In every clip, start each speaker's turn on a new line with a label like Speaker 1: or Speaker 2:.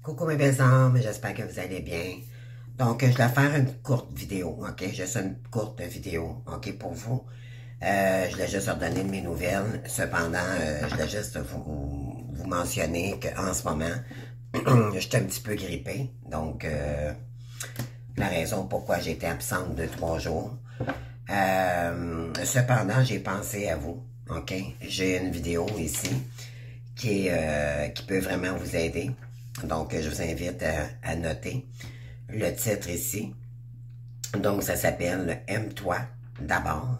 Speaker 1: Coucou mes belles âmes, j'espère que vous allez bien. Donc, je vais faire une courte vidéo, ok? Juste une courte vidéo, ok, pour vous. Je voulais juste leur donner de mes nouvelles. Cependant, je voulais juste vous mentionner qu'en ce moment, je suis un petit peu grippé. Donc, la raison pourquoi j'étais absente de 3 jours. Cependant, j'ai pensé à vous, ok? J'ai une vidéo ici qui peut vraiment vous aider. Donc, je vous invite à noter le titre ici. Donc, ça s'appelle « Aime-toi d'abord ».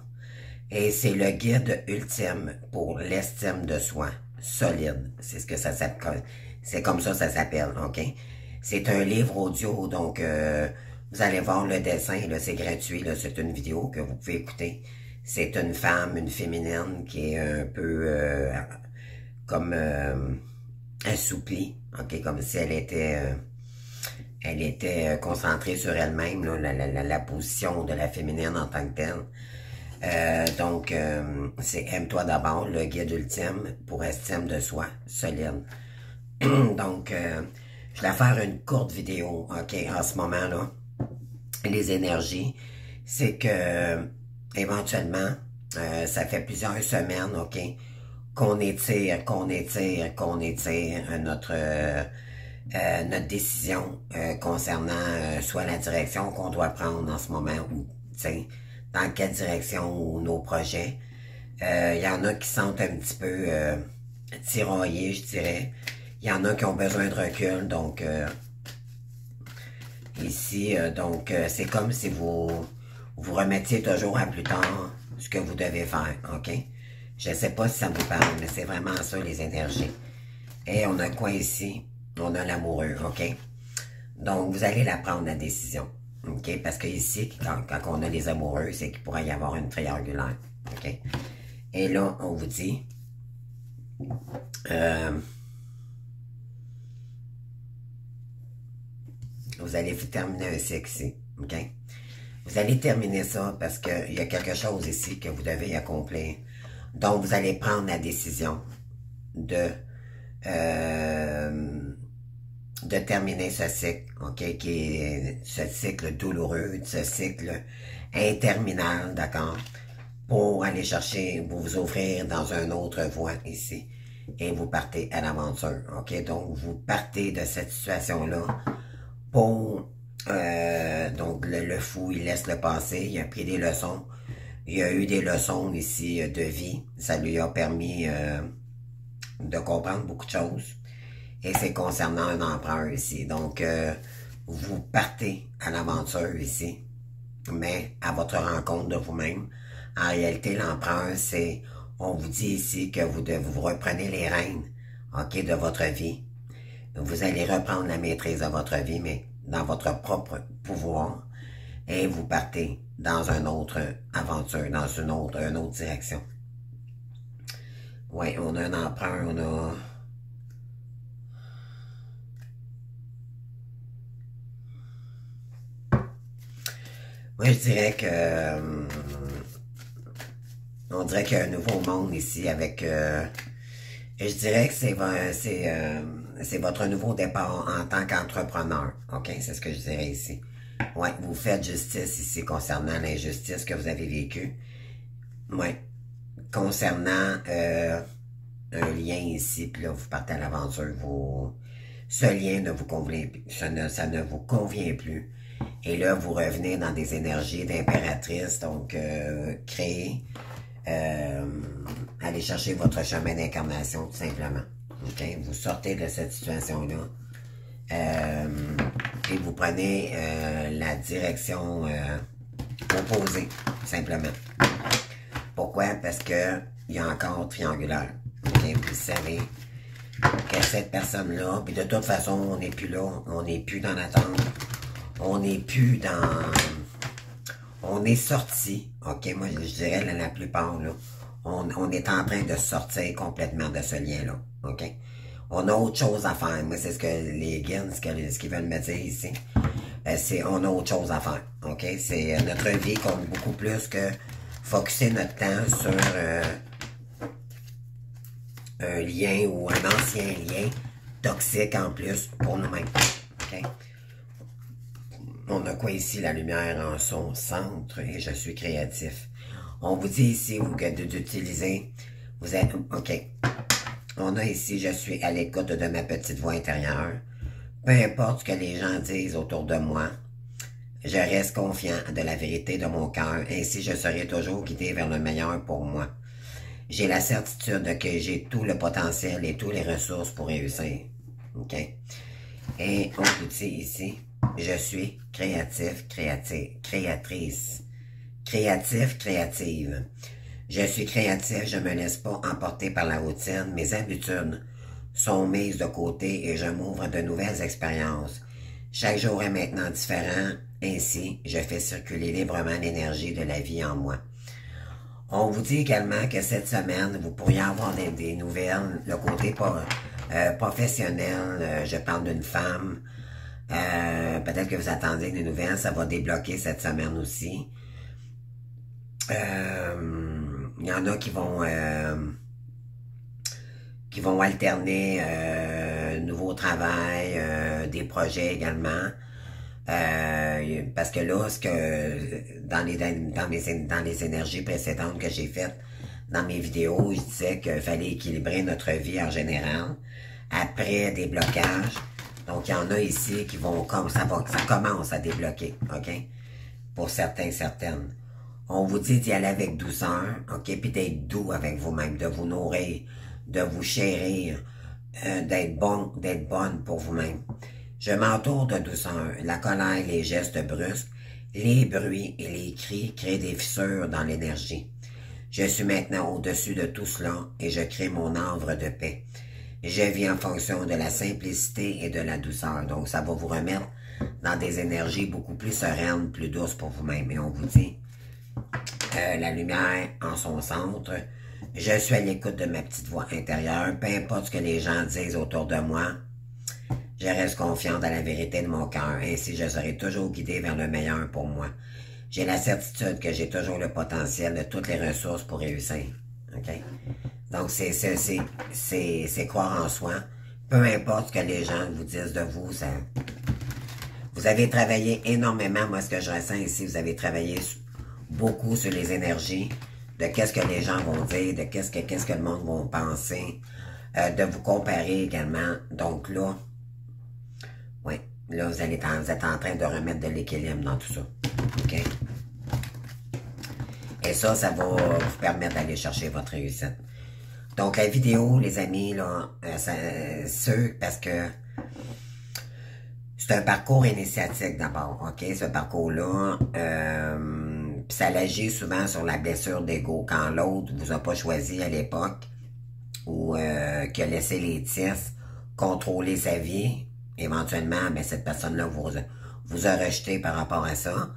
Speaker 1: Et c'est le guide ultime pour l'estime de soi solide. C'est ce que ça s'appelle. C'est comme ça s'appelle, ok? C'est un livre audio, donc vous allez voir le dessin, là, c'est gratuit, là, c'est une vidéo que vous pouvez écouter. C'est une femme, une féminine qui est un peu comme assouplie, ok, comme si elle était concentrée sur elle-même, la position de la féminine en tant que telle. Donc, c'est Aime-toi d'abord, le guide ultime pour estime de soi solide. Donc, je vais faire une courte vidéo, ok, en ce moment-là. Les énergies, c'est que, éventuellement, ça fait plusieurs semaines, ok, qu'on étire notre décision concernant soit la direction qu'on doit prendre en ce moment ou, tu sais, dans quelle direction nos projets. Il y en a qui sont un petit peu tiraillés, je dirais. Il y en a qui ont besoin de recul, donc ici, c'est comme si vous remettiez toujours à plus tard ce que vous devez faire, ok? Je ne sais pas si ça vous parle, mais c'est vraiment ça, les énergies. Et on a quoi ici? On a l'amoureux, ok? Donc, vous allez la prendre, la décision, ok? Parce que ici, quand on a les amoureux, c'est qu'il pourrait y avoir une triangulaire, ok? Et là, on vous dit... vous allez terminer un cycle ici, ok? Vous allez terminer ça parce qu'il y a quelque chose ici que vous devez accomplir. Donc, vous allez prendre la décision de terminer ce cycle, ok, qui est ce cycle douloureux, ce cycle interminable, d'accord, pour aller chercher, vous ouvrir dans une autre voie ici, et vous partez à l'aventure, ok, donc vous partez de cette situation-là pour, donc le fou, il laisse le passé, il a pris des leçons, il a eu des leçons ici de vie, ça lui a permis de comprendre beaucoup de choses. Et c'est concernant un empereur ici. Donc, vous partez à l'aventure ici, mais à votre rencontre de vous-même. En réalité, l'empereur, c'est, on vous dit ici que vous reprenez les rênes, ok, de votre vie. Vous allez reprendre la maîtrise de votre vie, mais dans votre propre pouvoir. Et vous partez dans une autre aventure, dans une autre direction. Oui, on a un empereur, on a... Moi, je dirais que... on dirait qu'il y a un nouveau monde ici avec... je dirais que c'est votre nouveau départ en tant qu'entrepreneur. OK? C'est ce que je dirais ici. Ouais, vous faites justice ici concernant l'injustice que vous avez vécue. Ouais. Concernant un lien ici, puis là, vous partez à l'aventure, ce lien ne vous convient plus. Ça ne vous convient plus. Et là, vous revenez dans des énergies d'impératrice, donc créer, aller chercher votre chemin d'incarnation, tout simplement. Okay? Vous sortez de cette situation-là et vous prenez la direction opposée, tout simplement. Pourquoi? Parce que il y a encore triangulaire. Okay? Vous savez que cette personne-là, puis de toute façon, on n'est plus là, on n'est plus dans l'attente. On n'est plus dans... On est sorti, ok, moi je dirais la plupart, là, on est en train de sortir complètement de ce lien-là, ok. On a autre chose à faire, moi c'est ce que les guides, ce qu'ils veulent me dire ici, c'est on a autre chose à faire, ok. C'est notre vie compte beaucoup plus que focusser notre temps sur un lien ou un ancien lien toxiques en plus pour nous-mêmes. OK? On a quoi ici? La lumière en son centre et je suis créatif. On vous dit ici d'utiliser, vous êtes, OK. On a ici, je suis à l'écoute de ma petite voix intérieure. Peu importe ce que les gens disent autour de moi, je reste confiant de la vérité de mon cœur, ainsi je serai toujours guidé vers le meilleur pour moi. J'ai la certitude que j'ai tout le potentiel et toutes les ressources pour réussir. OK? Et on vous dit ici, je suis créatif, créatrice. Créatif, créative. Je suis créatif, je ne me laisse pas emporter par la routine. Mes habitudes sont mises de côté et je m'ouvre de nouvelles expériences. Chaque jour est maintenant différent. Ainsi, je fais circuler librement l'énergie de la vie en moi. On vous dit également que cette semaine, vous pourriez avoir des nouvelles, le côté professionnel, je parle d'une femme, peut-être que vous attendez des nouvelles, ça va débloquer cette semaine aussi. Il y en a qui vont alterner nouveau travail, des projets également. Parce que là, dans les énergies précédentes que j'ai faites dans mes vidéos, je disais qu'il fallait équilibrer notre vie en général après des blocages. Donc, il y en a ici qui vont comme ça commence à débloquer, OK? Pour certains, certaines. On vous dit d'y aller avec douceur, OK? Puis d'être doux avec vous-même, de vous nourrir, de vous chérir, d'être bonne pour vous-même. Je m'entoure de douceur. La colère, les gestes brusques, les bruits et les cris créent des fissures dans l'énergie. Je suis maintenant au-dessus de tout cela et je crée mon havre de paix. Je vis en fonction de la simplicité et de la douceur. Donc, ça va vous remettre dans des énergies beaucoup plus sereines, plus douces pour vous-même. Et on vous dit, la lumière en son centre. Je suis à l'écoute de ma petite voix intérieure. Peu importe ce que les gens disent autour de moi, je reste confiant dans la vérité de mon cœur. Ainsi, je serai toujours guidé vers le meilleur pour moi. J'ai la certitude que j'ai toujours le potentiel de toutes les ressources pour réussir. OK? Donc, c'est croire en soi. Peu importe ce que les gens vous disent de vous, ça... Vous avez travaillé énormément, moi, ce que je ressens ici, vous avez travaillé beaucoup sur les énergies, de qu'est-ce que les gens vont dire, de qu'est-ce que le monde va penser, de vous comparer également. Donc là, oui, là, vous êtes en train de remettre de l'équilibre dans tout ça. OK? Et ça va vous permettre d'aller chercher votre réussite. Donc, la vidéo, les amis, là, parce que c'est un parcours initiatique d'abord, OK? Ce parcours-là, ça agit souvent sur la blessure d'ego. Quand l'autre vous a pas choisi à l'époque, ou qui a laissé les tiers contrôler sa vie, éventuellement, mais cette personne-là vous a rejeté par rapport à ça.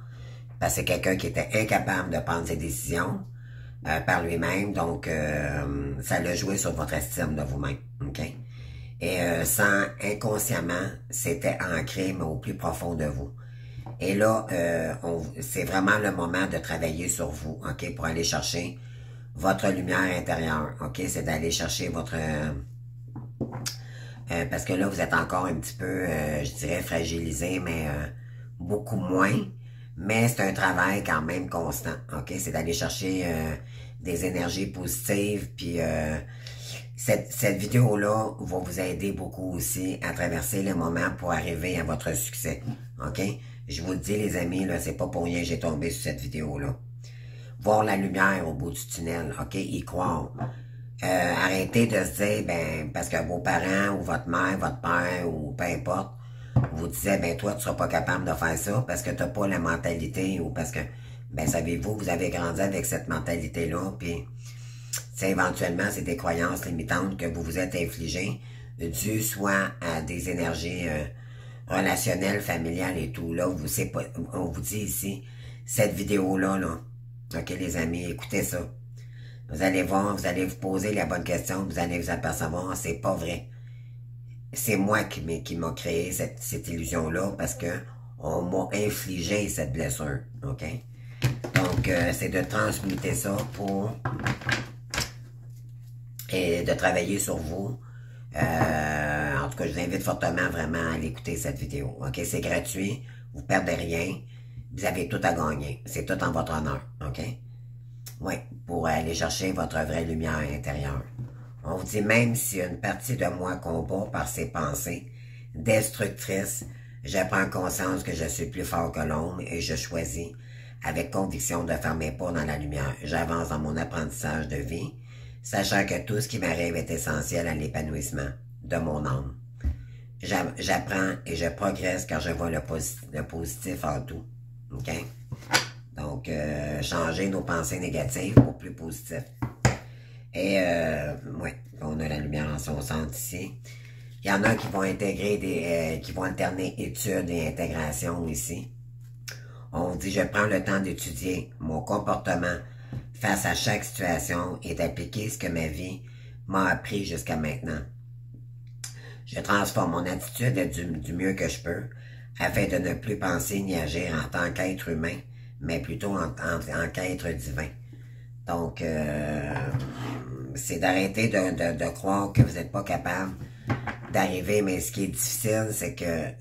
Speaker 1: Parce que c'est quelqu'un qui était incapable de prendre ses décisions par lui-même. Donc, ça l'a joué sur votre estime de vous-même. OK? Et inconsciemment, c'était ancré, mais au plus profond de vous. Et là, c'est vraiment le moment de travailler sur vous, OK? Pour aller chercher votre lumière intérieure, OK? C'est d'aller chercher votre... parce que là, vous êtes encore un petit peu, je dirais, fragilisé, mais beaucoup moins. Mais c'est un travail quand même constant, OK? C'est d'aller chercher des énergies positives, puis cette vidéo-là va vous aider beaucoup aussi à traverser les moments pour arriver à votre succès, OK? Je vous le dis, les amis, là, c'est pas pour rien que j'ai tombé sur cette vidéo-là. Voir la lumière au bout du tunnel, OK? Y croire. Arrêtez de se dire, ben, parce que vos parents, ou votre mère, votre père, ou peu importe, vous disaient, ben, toi, tu seras pas capable de faire ça parce que t'as pas la mentalité, ou parce que, ben, savez-vous, vous avez grandi avec cette mentalité-là, puis, éventuellement, c'est des croyances limitantes que vous vous êtes infligées, dû soit à des énergies relationnelles, familiales et tout. Là, on vous dit ici, cette vidéo-là, là, OK, les amis, écoutez ça. Vous allez voir, vous allez vous poser la bonne question, vous allez vous apercevoir, c'est pas vrai. C'est moi qui m'a créé cette illusion-là parce que on m'a infligé cette blessure, OK? Donc, c'est de transmuter ça et de travailler sur vous. En tout cas, je vous invite fortement vraiment à aller écouter cette vidéo. OK? C'est gratuit. Vous perdez rien. Vous avez tout à gagner. C'est tout en votre honneur. OK? Oui, pour aller chercher votre vraie lumière intérieure. On vous dit, même si une partie de moi combat par ses pensées destructrices, je prends conscience que je suis plus fort que l'ombre et je choisis avec conviction de faire mes pas dans la lumière. J'avance dans mon apprentissage de vie, sachant que tout ce qui m'arrive est essentiel à l'épanouissement de mon âme. J'apprends et je progresse car je vois le positif en tout. OK? Donc, changer nos pensées négatives pour plus positives. Et, oui, on a la lumière en son centre ici. Il y en a qui vont intégrer qui vont alterner études et intégration ici. On dit, je prends le temps d'étudier mon comportement face à chaque situation et d'appliquer ce que ma vie m'a appris jusqu'à maintenant. Je transforme mon attitude du mieux que je peux afin de ne plus penser ni agir en tant qu'être humain, mais plutôt en qu'être divin. Donc, c'est d'arrêter de croire que vous n'êtes pas capable d'arriver, mais ce qui est difficile, c'est que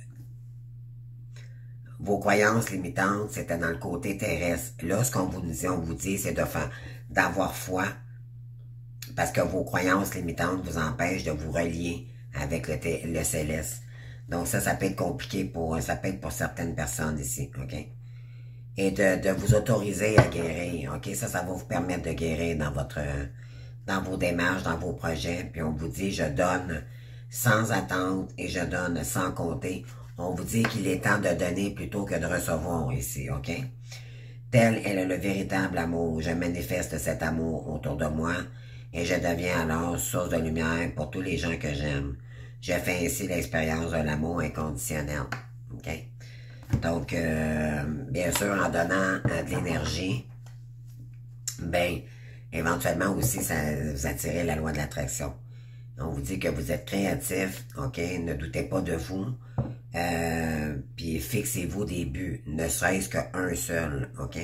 Speaker 1: vos croyances limitantes, c'était dans le côté terrestre. Là, ce qu'on vous dit, c'est d'avoir foi, parce que vos croyances limitantes vous empêchent de vous relier avec le céleste. Donc ça peut être compliqué ça peut être pour certaines personnes ici, OK? Et de vous autoriser à guérir, OK? Ça va vous permettre de guérir dans vos démarches, dans vos projets. Puis on vous dit, je donne sans attente et je donne sans compter. On vous dit qu'il est temps de donner plutôt que de recevoir ici, OK? Tel est le véritable amour. Je manifeste cet amour autour de moi et je deviens alors source de lumière pour tous les gens que j'aime. Je fais ainsi l'expérience de l'amour inconditionnel, OK? Donc, bien sûr, en donnant de l'énergie, ben, éventuellement aussi, ça vous attirez la loi de l'attraction. On vous dit que vous êtes créatif, OK? Ne doutez pas de vous. Puis fixez-vous des buts, ne serait-ce qu'un seul, OK?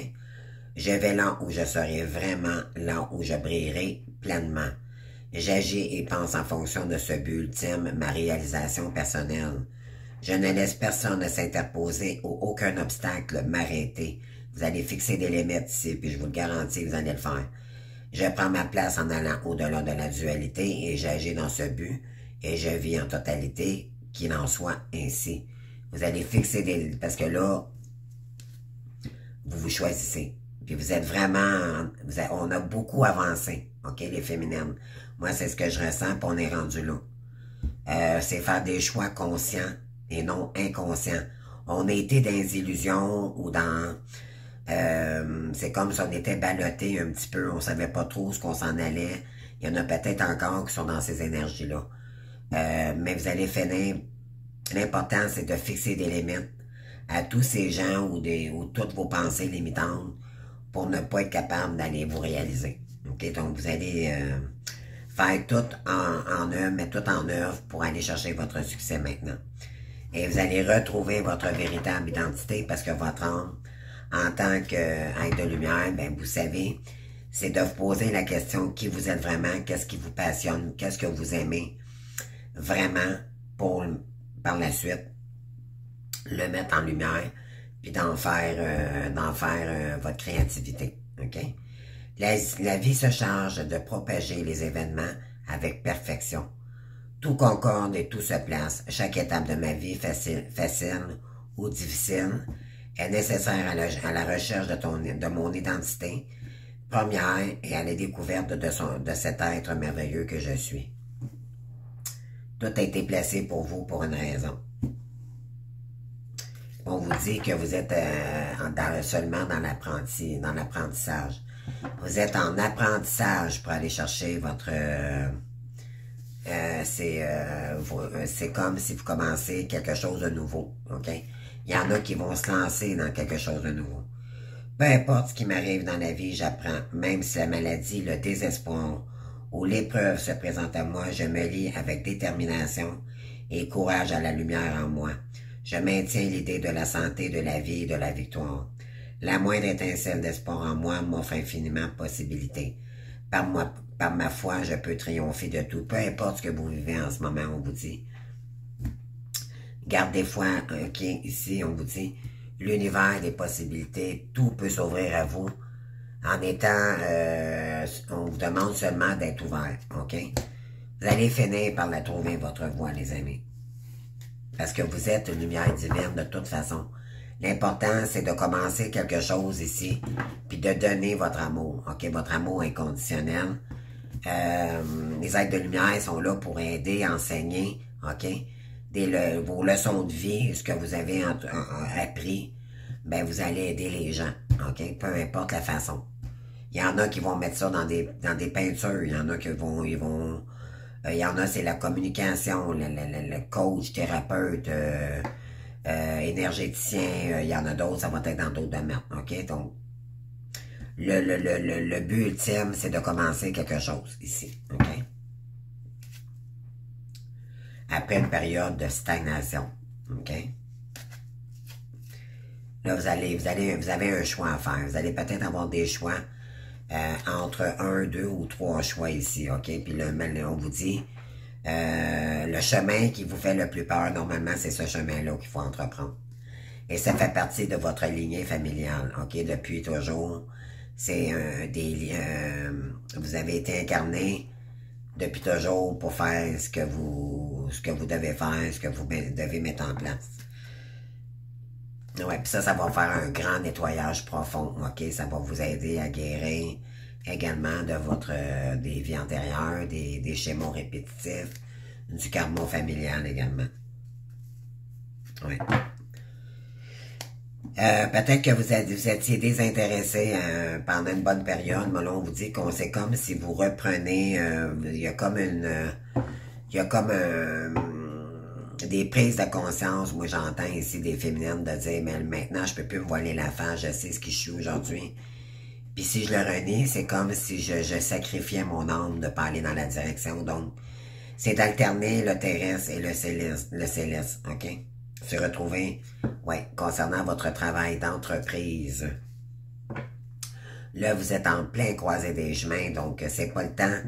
Speaker 1: Je vais là où je serai vraiment, là où je brillerai pleinement. J'agis et pense en fonction de ce but ultime, ma réalisation personnelle. Je ne laisse personne s'interposer ou aucun obstacle m'arrêter. Vous allez fixer des limites ici, puis je vous le garantis, vous allez le faire. Je prends ma place en allant au-delà de la dualité et j'agis dans ce but et je vis en totalité, qu'il en soit ainsi. Vous allez fixer parce que là, vous vous choisissez. Puis vous êtes vraiment, on a beaucoup avancé, OK, les féminines. Moi, c'est ce que je ressens, puis on est rendu là. C'est faire des choix conscients et non inconscients. On a été dans des illusions ou dans... c'est comme si on était ballotté un petit peu, on savait pas trop ce qu'on s'en allait. Il y en a peut-être encore qui sont dans ces énergies-là. Mais vous allez finir... L'important, c'est de fixer des limites à tous ces gens ou toutes vos pensées limitantes pour ne pas être capable d'aller vous réaliser. OK? Donc, vous allez faire tout en œuvre, mettre tout en œuvre pour aller chercher votre succès maintenant. Et vous allez retrouver votre véritable identité parce que votre âme, en tant qu'être de lumière, ben vous savez, c'est de vous poser la question qui vous êtes vraiment, qu'est-ce qui vous passionne, qu'est-ce que vous aimez vraiment pour, par la suite, le mettre en lumière, puis d'en faire votre créativité. OK? La vie se charge de propager les événements avec perfection. Tout concorde et tout se place. Chaque étape de ma vie, facile ou difficile, est nécessaire à la recherche de mon identité première et à la découverte de cet être merveilleux que je suis. Tout a été placé pour vous pour une raison. On vous dit que vous êtes seulement dans l'apprentissage. Vous êtes en apprentissage pour aller chercher votre... c'est comme si vous commencez quelque chose de nouveau, OK? Il y en a qui vont se lancer dans quelque chose de nouveau. Peu importe ce qui m'arrive dans la vie, j'apprends. Même si la maladie, le désespoir ou l'épreuve se présente à moi, je me lie avec détermination et courage à la lumière en moi. Je maintiens l'idée de la santé, de la vie et de la victoire. La moindre étincelle d'espoir en moi m'offre infiniment de possibilités. Par ma foi, je peux triompher de tout. Peu importe ce que vous vivez en ce moment, on vous dit. Gardez foi, ok, ici, on vous dit, l'univers des possibilités, tout peut s'ouvrir à vous, en étant, on vous demande seulement d'être ouvert, ok? Vous allez finir par la trouver, votre voie, les amis. Parce que vous êtes une lumière divine de toute façon. L'important, c'est de commencer quelque chose ici, puis de donner votre amour, ok? Votre amour inconditionnel. Les êtres de lumière sont là pour aider, enseigner, ok? Vos leçons de vie, ce que vous avez appris, ben vous allez aider les gens, ok? Peu importe la façon. Il y en a qui vont mettre ça dans des peintures, il y en a qui il y en a, c'est la communication, le coach, thérapeute, énergéticien, il y en a d'autres, ça va être dans d'autres domaines, ok? Donc, le but ultime, c'est de commencer quelque chose ici, ok? Après une période de stagnation, ok? Là, vous avez un choix à faire. Vous allez peut-être avoir des choix entre un, deux ou trois choix ici, ok? Puis là, on vous dit, le chemin qui vous fait le plus peur, normalement, c'est ce chemin-là qu'il faut entreprendre. Et ça fait partie de votre lignée familiale, ok? Depuis toujours, c'est vous avez été incarné depuis toujours pour faire ce que vous devez faire, ce que vous devez mettre en place. Ouais, puis ça va faire un grand nettoyage profond, ok? Ça va vous aider à guérir également de des vies antérieures, des schémas répétitifs, du karma familial également. Oui. Peut-être que vous étiez désintéressé pendant une bonne période, mais là on vous dit qu'on c'est comme si vous reprenez, il y a comme des prises de conscience. Moi j'entends ici des féminines de dire, mais maintenant je peux plus me voiler la face, je sais ce qui je suis aujourd'hui. Puis si je le renie, c'est comme si je sacrifiais mon âme de pas aller dans la direction. Donc, c'est d'alterner le terrestre et le céleste, ok? Se retrouver, ouais, concernant votre travail d'entreprise. Là, vous êtes en plein croisé des chemins, donc c'est pas le temps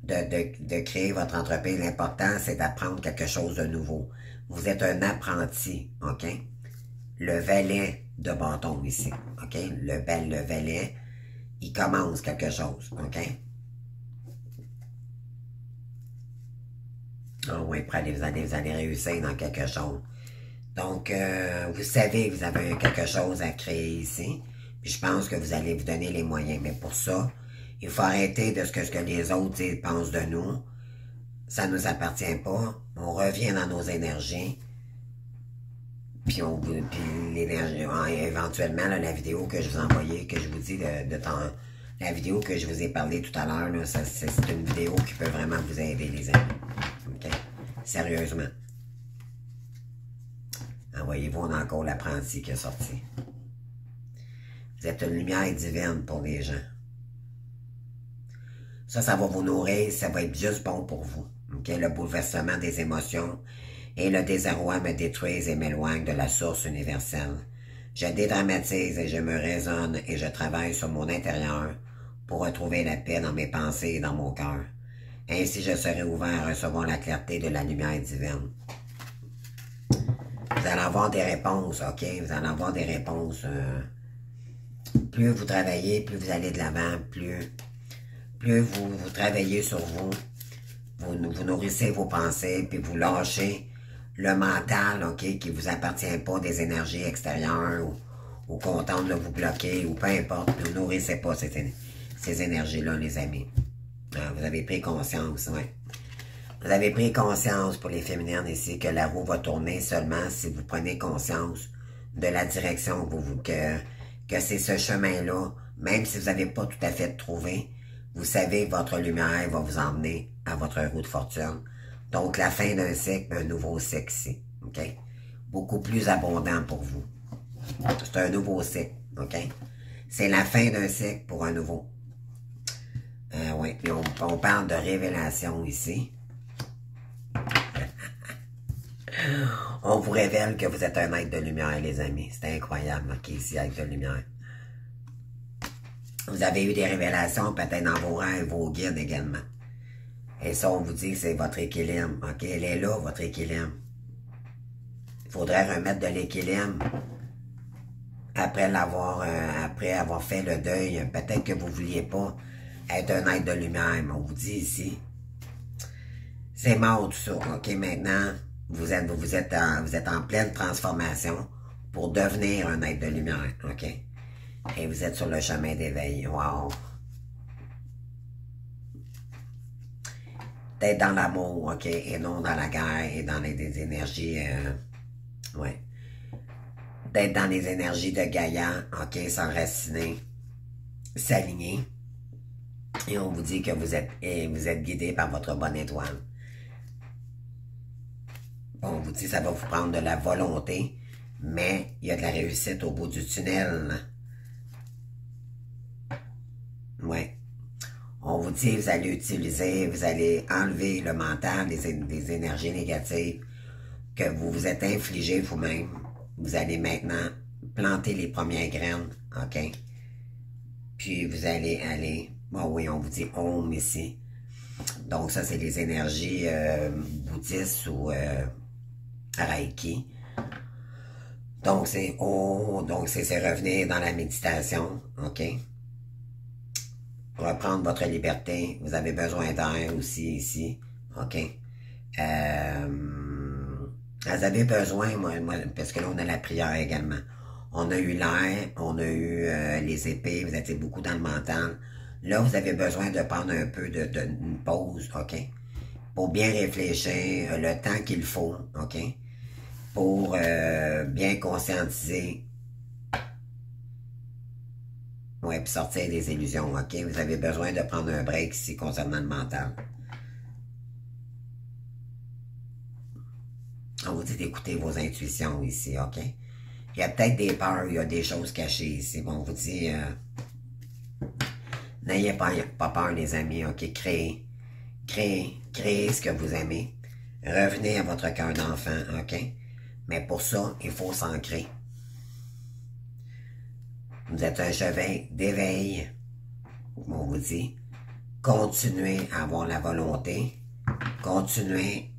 Speaker 1: de créer votre entreprise. L'important, c'est d'apprendre quelque chose de nouveau. Vous êtes un apprenti, ok? Le valet de bâton ici, ok? Le valet, il commence quelque chose, ok? Ah oui, vous allez réussir dans quelque chose. Donc, vous savez que vous avez quelque chose à créer ici. Puis je pense que vous allez vous donner les moyens. Mais pour ça, il faut arrêter de ce que les autres pensent de nous. Ça ne nous appartient pas. On revient dans nos énergies. Puis l'énergie, éventuellement, là, la vidéo que je vous ai envoyée, que je vous dis la vidéo que je vous ai parlé tout à l'heure, c'est une vidéo qui peut vraiment vous aider, les amis. OK? Sérieusement. Envoyez-vous, on a encore l'apprenti qui est sorti. Vous êtes une lumière divine pour les gens. Ça va vous nourrir, ça va être juste bon pour vous. Okay? Le bouleversement des émotions et le désarroi me détruisent et m'éloignent de la source universelle. Je dédramatise et je me raisonne et je travaille sur mon intérieur pour retrouver la paix dans mes pensées et dans mon cœur. Ainsi, je serai ouvert à recevoir la clarté de la lumière divine. Vous allez avoir des réponses, ok? Vous allez avoir des réponses. Plus vous travaillez, plus vous allez de l'avant, plus vous travaillez sur vous, vous nourrissez vos pensées, puis vous lâchez le mental, ok, qui vous appartient pas, des énergies extérieures ou contentes de vous bloquer, ou peu importe, ne nourrissez pas ces énergies-là, les amis. Vous avez pris conscience, oui. Vous avez pris conscience pour les féminines ici que la roue va tourner seulement si vous prenez conscience de la direction que c'est ce chemin-là, même si vous n'avez pas tout à fait trouvé, vous savez que votre lumière va vous emmener à votre roue de fortune. Donc, la fin d'un cycle, un nouveau cycle ici, ok? Beaucoup plus abondant pour vous. C'est un nouveau cycle, ok? C'est la fin d'un cycle pour un nouveau. Oui, puis on parle de révélation ici. On vous révèle que vous êtes un être de lumière, les amis. C'est incroyable, ok, ici, être de lumière. Vous avez eu des révélations, peut-être dans vos rêves, vos guides également. Et ça, on vous dit que c'est votre équilibre, ok? Elle est là, votre équilibre. Il faudrait remettre de l'équilibre après avoir fait le deuil. Peut-être que vous ne vouliez pas être un être de lumière, mais on vous dit ici, c'est mort tout ça. OK, maintenant, vous êtes en pleine transformation pour devenir un être de lumière. OK? Et vous êtes sur le chemin d'éveil. Wow! D'être dans l'amour, OK, et non dans la guerre et dans des énergies, ouais. D'être dans les énergies de Gaïa, OK, s'enraciner, s'aligner. Et on vous dit que vous êtes guidé par votre bonne étoile. On vous dit que ça va vous prendre de la volonté, mais il y a de la réussite au bout du tunnel. Ouais. On vous dit que vous allez enlever le mental, des énergies négatives que vous vous êtes infligées vous-même. Vous allez maintenant planter les premières graines, OK? Puis vous allez aller, bon oui, on vous dit Om ici. Donc ça, c'est les énergies bouddhistes ou Reiki. Donc c'est Om, donc c'est revenir dans la méditation, OK? Reprendre votre liberté. Vous avez besoin d'air aussi ici. OK? Vous avez besoin, moi, parce que là, on a la prière également. On a eu l'air, on a eu les épées, vous étiez beaucoup dans le mental. Là, vous avez besoin de prendre un peu une pause, OK? Pour bien réfléchir, le temps qu'il faut, OK? Pour bien conscientiser. Ouais, puis sortir des illusions, OK? Vous avez besoin de prendre un break ici concernant le mental. On vous dit d'écouter vos intuitions ici, OK? Il y a peut-être des peurs, il y a des choses cachées ici. Bon, on vous dit, n'ayez pas peur, les amis, OK? Créez ce que vous aimez. Revenez à votre cœur d'enfant, OK? Mais pour ça, il faut s'ancrer. Vous êtes un chemin d'éveil. On vous dit, continuez à avoir la volonté. Continuez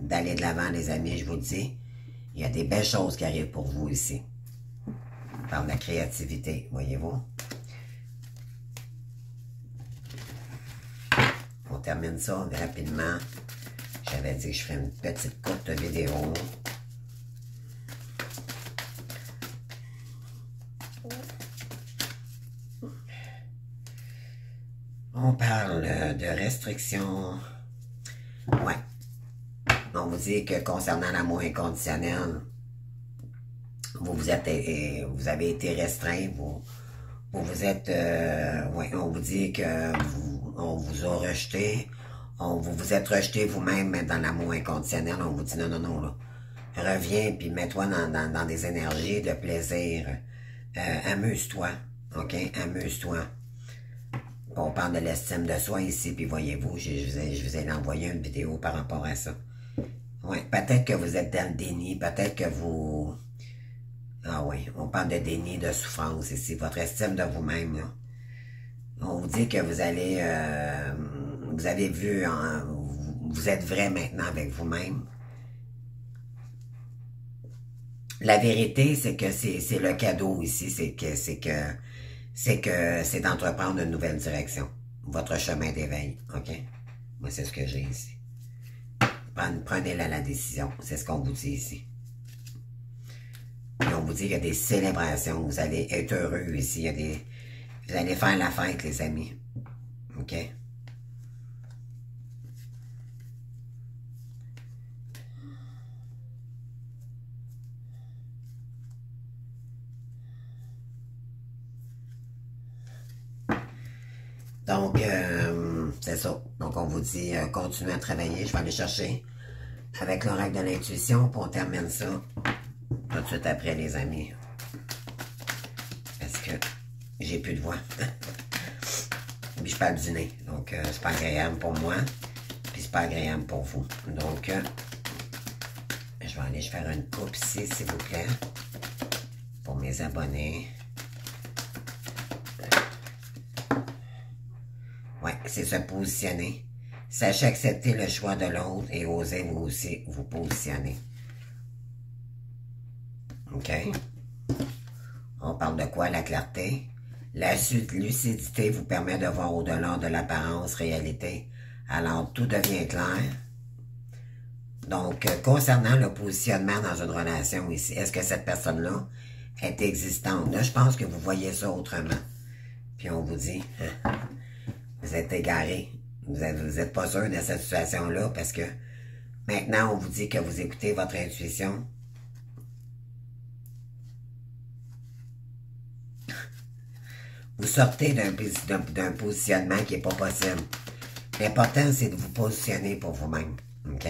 Speaker 1: d'aller de l'avant, les amis, je vous le dis. Il y a des belles choses qui arrivent pour vous ici. Par la créativité, voyez-vous. On termine ça rapidement. J'avais dit que je ferais une petite courte vidéo. On parle de restrictions. Ouais. On vous dit que concernant l'amour inconditionnel, vous avez été restreint, vous êtes, ouais, on vous dit que on vous a rejeté, vous vous êtes rejeté vous-même dans l'amour inconditionnel, on vous dit non, non, non, là, reviens puis mets-toi dans des énergies de plaisir, amuse-toi, ok, amuse-toi. On parle de l'estime de soi ici, puis voyez-vous, je vous ai envoyé une vidéo par rapport à ça. Ouais, peut-être que vous êtes dans le déni, peut-être que vous... Ah oui, on parle de déni, de souffrance ici, votre estime de vous-même, là. On vous dit que vous allez... vous avez vu, vous êtes vrai maintenant avec vous-même. La vérité, c'est que c'est le cadeau ici, c'est d'entreprendre une nouvelle direction. Votre chemin d'éveil, OK? Moi, c'est ce que j'ai ici. Prenez-la la décision. C'est ce qu'on vous dit ici. Et on vous dit qu'il y a des célébrations. Vous allez être heureux ici. Vous allez faire la fête, les amis. OK? Donc, c'est ça. Donc, on vous dit, continuez à travailler. Je vais aller chercher avec l'oracle de l'intuition, puis on termine ça tout de suite après, les amis. Parce que j'ai plus de voix. Puis je parle du nez. Donc, c'est pas agréable pour moi. Puis c'est pas agréable pour vous. Donc, je vais aller faire une coupe ici, s'il vous plaît. Pour mes abonnés. Ouais, c'est se positionner. Sachez accepter le choix de l'autre et osez vous aussi vous positionner. OK? On parle de quoi? La clarté. La lucidité vous permet de voir au-delà de l'apparence réalité. Alors, tout devient clair. Donc, concernant le positionnement dans une relation ici, est-ce que cette personne-là est existante? Là, je pense que vous voyez ça autrement. Puis on vous dit, hein, vous êtes égaré. Vous êtes pas sûr de cette situation-là parce que maintenant, on vous dit que vous écoutez votre intuition. Vous sortez d'un positionnement qui n'est pas possible. L'important, c'est de vous positionner pour vous-même. OK?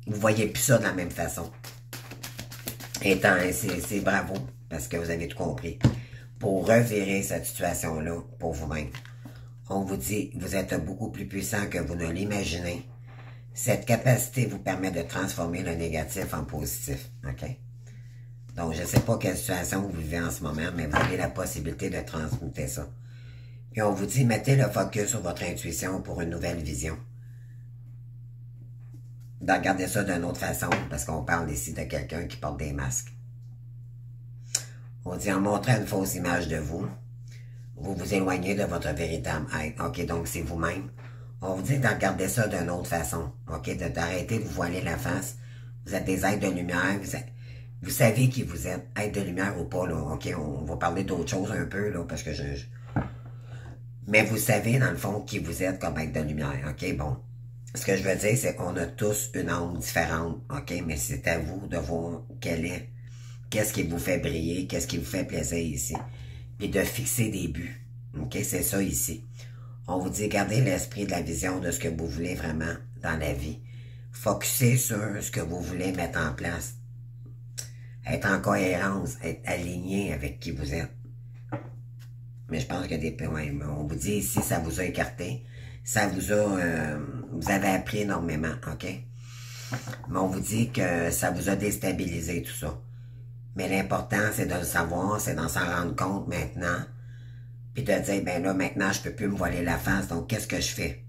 Speaker 1: Vous voyez plus ça de la même façon. Et c'est bravo, parce que vous avez tout compris. Pour revirer cette situation-là pour vous-même. On vous dit, vous êtes beaucoup plus puissant que vous ne l'imaginez. Cette capacité vous permet de transformer le négatif en positif. OK? Donc, je ne sais pas quelle situation vous vivez en ce moment, mais vous avez la possibilité de transmuter ça. Puis on vous dit, mettez le focus sur votre intuition pour une nouvelle vision. De regarder ça d'une autre façon, parce qu'on parle ici de quelqu'un qui porte des masques. On dit, en montrant une fausse image de vous, vous vous éloignez de votre véritable être. OK, donc c'est vous-même. On vous dit de regarder ça d'une autre façon. OK, d'arrêter de vous voiler la face. Vous êtes des êtres de lumière. Vous savez qui vous êtes, être de lumière ou pas, là. OK, on va parler d'autre chose un peu, là, parce que mais vous savez, dans le fond, qui vous êtes comme être de lumière. OK, bon. Ce que je veux dire, c'est qu'on a tous une âme différente. OK, mais c'est à vous de voir quelle est. Qu'est-ce qui vous fait briller, qu'est-ce qui vous fait plaisir ici. Puis de fixer des buts. OK, c'est ça ici. On vous dit, gardez l'esprit de la vision de ce que vous voulez vraiment dans la vie. Focussez sur ce que vous voulez mettre en place. Être en cohérence, être aligné avec qui vous êtes. Mais je pense que on vous dit ici, ça vous a écarté. Ça vous a... vous avez appris énormément, OK? Mais on vous dit que ça vous a déstabilisé tout ça. Mais l'important, c'est de le savoir, c'est d'en s'en rendre compte maintenant. Puis de dire, ben là, maintenant, je peux plus me voiler la face. Donc, qu'est-ce que je fais?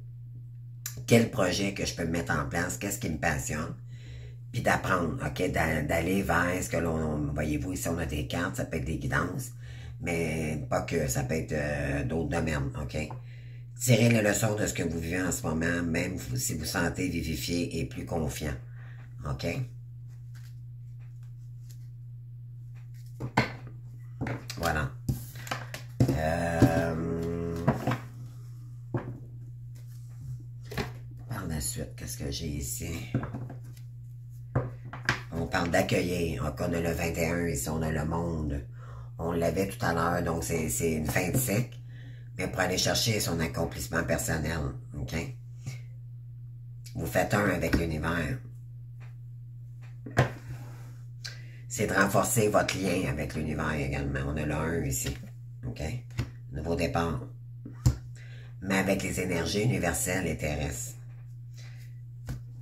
Speaker 1: Quel projet que je peux mettre en place? Qu'est-ce qui me passionne? Puis d'apprendre, OK? D'aller vers ce que l'on... Voyez-vous, ici, on a des cartes, ça peut être des guidances. Mais pas que, ça peut être d'autres domaines, OK? Tirez les leçons de ce que vous vivez en ce moment, même si vous sentez vivifié et plus confiant. OK? Voilà. Par la suite, qu'est-ce que j'ai ici? On parle d'accueillir. Donc, on a le 21 ici, on a le monde. On l'avait tout à l'heure, donc c'est une fin de cycle. Mais pour aller chercher son accomplissement personnel, OK? Vous faites un avec l'univers. C'est de renforcer votre lien avec l'univers également. On a le 1 ici, OK? Nouveau départ. Mais avec les énergies universelles et terrestres.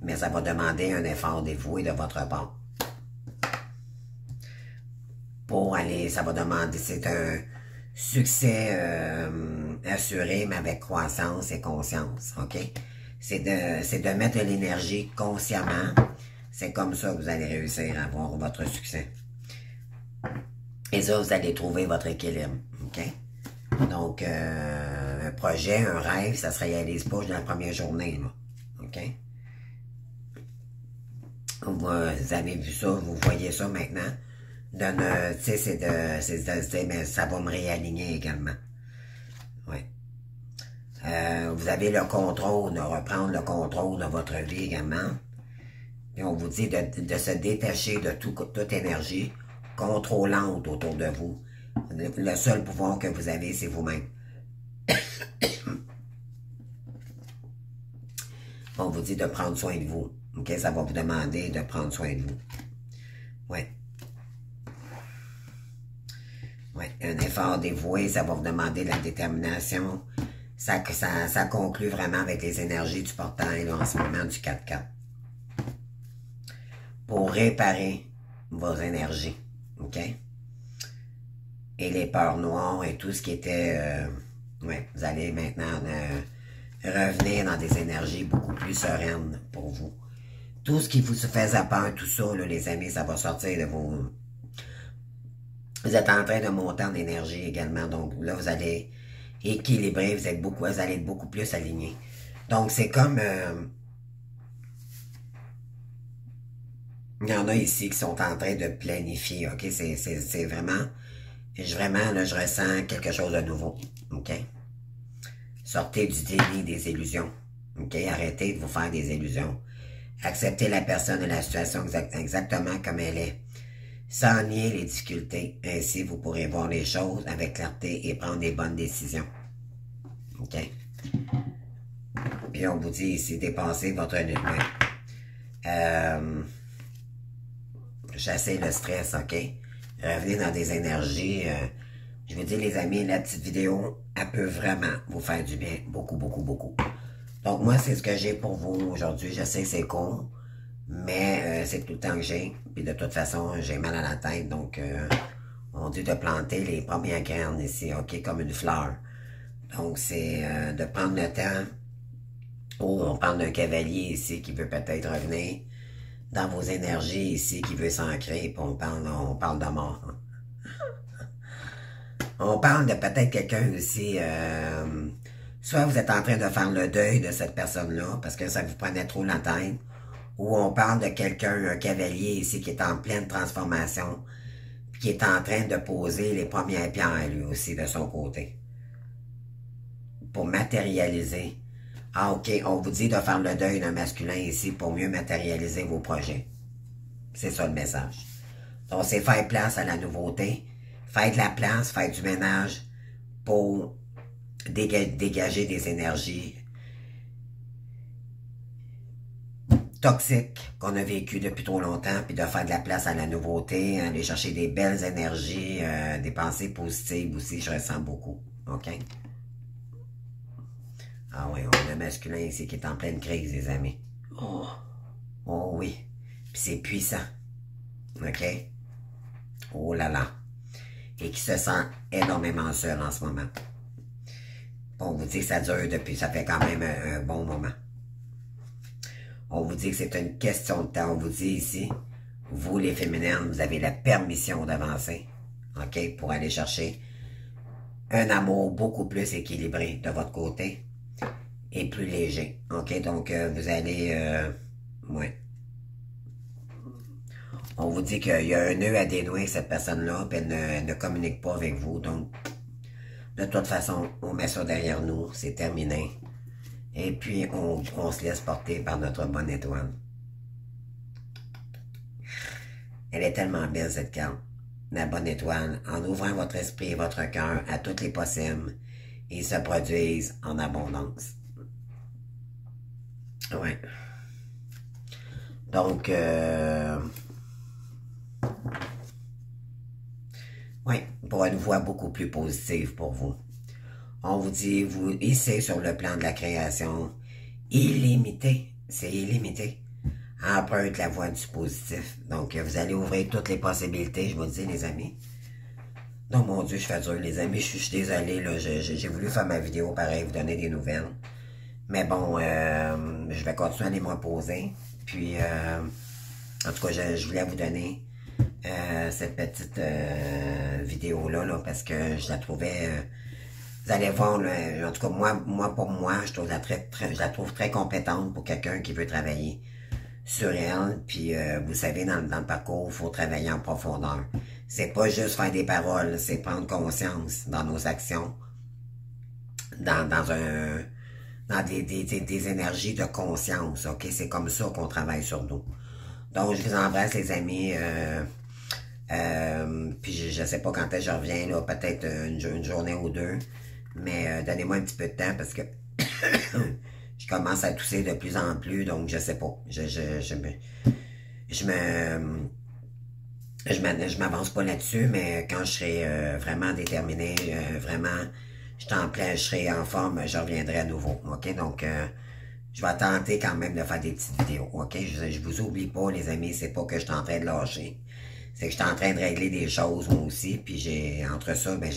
Speaker 1: Mais ça va demander un effort dévoué de votre part. Pour aller, ça va demander, c'est un succès assuré, mais avec croissance et conscience, OK? C'est de mettre de l'énergie consciemment. C'est comme ça que vous allez réussir à avoir votre succès. Et ça, vous allez trouver votre équilibre, OK? Donc, un projet, un rêve, ça se réalise pas dans la première journée, là, OK? Vous avez vu ça, vous voyez ça maintenant. Tu sais, c'est de se dire, mais ça va me réaligner également. Oui. Vous avez le contrôle, de reprendre le contrôle de votre vie également. Et on vous dit de se détacher de toute énergie contrôlante autour de vous. Le seul pouvoir que vous avez, c'est vous-même. On vous dit de prendre soin de vous. OK? Ça va vous demander de prendre soin de vous. Oui. Oui, un effort dévoué, ça va vous demander de la détermination. Ça conclut vraiment avec les énergies du portail, là, en ce moment, du 4-4. Pour réparer vos énergies, OK? Et les peurs noires et tout ce qui était... ouais, vous allez maintenant revenir dans des énergies beaucoup plus sereines pour vous. Tout ce qui vous faisait peur, tout ça, là, les amis, ça va sortir de vos... Vous êtes en train de monter en énergie également. Donc là, vous allez équilibrer, vous allez être beaucoup plus aligné. Donc c'est comme... il y en a ici qui sont en train de planifier, ok? C'est vraiment... Vraiment, là, je ressens quelque chose de nouveau, ok? Sortez du déni des illusions, ok? Arrêtez de vous faire des illusions. Acceptez la personne et la situation exactement comme elle est. Sans nier les difficultés. Ainsi, vous pourrez voir les choses avec clarté et prendre des bonnes décisions. OK? Puis on vous dit ici, dépassez votre limite. Chassez le stress, OK? Revenez dans des énergies. Je vous dis, les amis, la petite vidéo, elle peut vraiment vous faire du bien. Beaucoup, beaucoup, beaucoup. Donc, moi, c'est ce que j'ai pour vous aujourd'hui. Je sais que c'est court, mais c'est tout le temps que j'ai. Puis de toute façon, j'ai mal à la tête. Donc, on dit de planter les premières graines ici, OK? Comme une fleur. Donc, c'est de prendre le temps. Oh, on parle d'un cavalier ici qui veut peut-être revenir dans vos énergies ici, qui veut s'ancrer, puis on parle de mort. On parle de peut-être quelqu'un aussi, soit vous êtes en train de faire le deuil de cette personne-là, parce que ça vous prenait trop la tête, ou on parle de quelqu'un, un cavalier ici, qui est en pleine transformation, qui est en train de poser les premières pierres, lui aussi, de son côté, pour matérialiser. Ah, OK, on vous dit de faire le deuil d'un masculin ici pour mieux matérialiser vos projets. C'est ça le message. Donc, c'est faire place à la nouveauté, faire de la place, faire du ménage pour dégager des énergies toxiques qu'on a vécues depuis trop longtemps, puis de faire de la place à la nouveauté, aller chercher des belles énergies, des pensées positives aussi, je ressens beaucoup. OK? Ah oui, on a un masculin ici qui est en pleine crise, les amis. Oh, oh oui. Puis c'est puissant. OK? Oh là là. Et qui se sent énormément seul en ce moment. On vous dit que ça dure depuis, ça fait quand même un bon moment. On vous dit que c'est une question de temps. On vous dit ici, vous les féminines, vous avez la permission d'avancer. OK? Pour aller chercher un amour beaucoup plus équilibré de votre côté. Et plus léger. OK? Donc, vous allez... ouais. On vous dit qu'il y a un nœud à dénouer, cette personne-là, puis elle ne communique pas avec vous. Donc, de toute façon, on met ça derrière nous. C'est terminé. Et puis, on se laisse porter par notre bonne étoile. Elle est tellement belle, cette carte. La bonne étoile. En ouvrant votre esprit et votre cœur à toutes les possibles, ils se produisent en abondance. Ouais. Donc, oui, pour une voix beaucoup plus positive pour vous. On vous dit, vous hissez sur le plan de la création illimité, c'est illimité, emprunte la voie du positif. Donc, vous allez ouvrir toutes les possibilités, je vous le dis, les amis. Non, mon Dieu, je fais dur, les amis, je suis désolé, là, j'ai voulu faire ma vidéo pareil, vous donner des nouvelles. Mais bon, je vais continuer à aller me reposer. Puis, en tout cas, je voulais vous donner cette petite vidéo-là, là, parce que je la trouvais... vous allez voir, là, en tout cas, pour moi, je la trouve très compétente pour quelqu'un qui veut travailler sur elle. Puis, vous savez, dans le parcours, il faut travailler en profondeur. C'est pas juste faire des paroles, c'est prendre conscience dans nos actions, dans des énergies de conscience, OK? C'est comme ça qu'on travaille sur nous. Donc, je vous embrasse, les amis. Puis, je sais pas quand est-ce que je reviens, là, peut-être une journée ou deux. Mais donnez-moi un petit peu de temps parce que je commence à tousser de plus en plus, donc je sais pas. Je m'avance pas là-dessus, mais quand je serai vraiment déterminé, vraiment... je serai en forme, je reviendrai à nouveau, OK? Donc, je vais tenter quand même de faire des petites vidéos, OK? Je vous oublie pas, les amis, c'est pas que je suis en train de lâcher. C'est que je suis en train de régler des choses, moi aussi, puis entre ça, ben,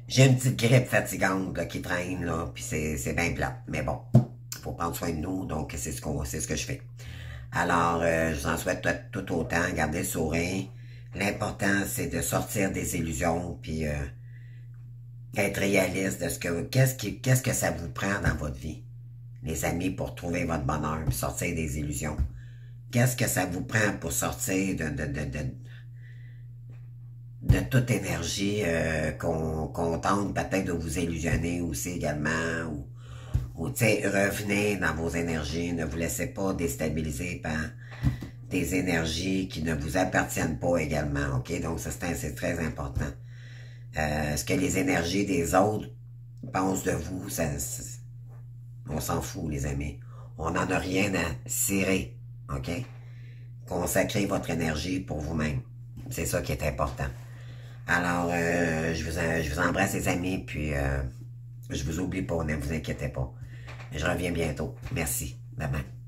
Speaker 1: j'ai une petite grippe fatigante, là, qui traîne, là, puis c'est bien plat. Mais bon, faut prendre soin de nous, donc c'est ce que je fais. Alors, je vous en souhaite tout autant, gardez le sourire, L'important, c'est de sortir des illusions, puis être réaliste de qu'est-ce que ça vous prend dans votre vie, les amis, pour trouver votre bonheur, puis sortir des illusions. Qu'est-ce que ça vous prend pour sortir de toute énergie qu'on tente peut-être de vous illusionner aussi également, ou tu sais, revenez dans vos énergies, ne vous laissez pas déstabiliser par des énergies qui ne vous appartiennent pas également, ok? Donc ça c'est très important. Ce que les énergies des autres pensent de vous, on s'en fout, les amis. On n'en a rien à cirer, ok? Consacrez votre énergie pour vous-même. C'est ça qui est important. Alors, je vous embrasse, les amis, puis je vous oublie pas, ne vous inquiétez pas. Je reviens bientôt. Merci. Bye bye.